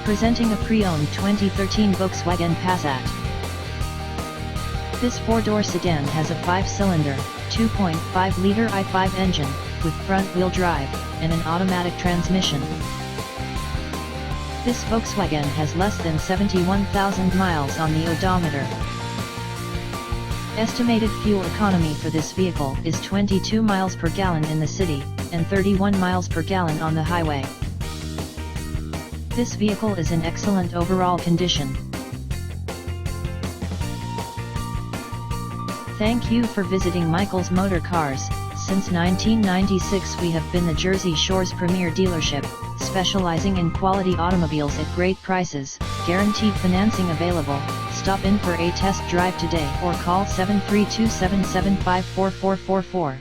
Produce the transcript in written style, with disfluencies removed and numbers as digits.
Presenting a pre-owned 2013 Volkswagen Passat. This four-door sedan has a 5-cylinder, 2.5-liter i5 engine, with front-wheel drive, and an automatic transmission. This Volkswagen has less than 71,000 miles on the odometer. Estimated fuel economy for this vehicle is 22 miles per gallon in the city, and 31 miles per gallon on the highway. This vehicle is in excellent overall condition. Thank you for visiting Michael's Motor Cars. Since 1996 we have been the Jersey Shore's premier dealership, specializing in quality automobiles at great prices, guaranteed financing available. Stop in for a test drive today or call 732-775-4444.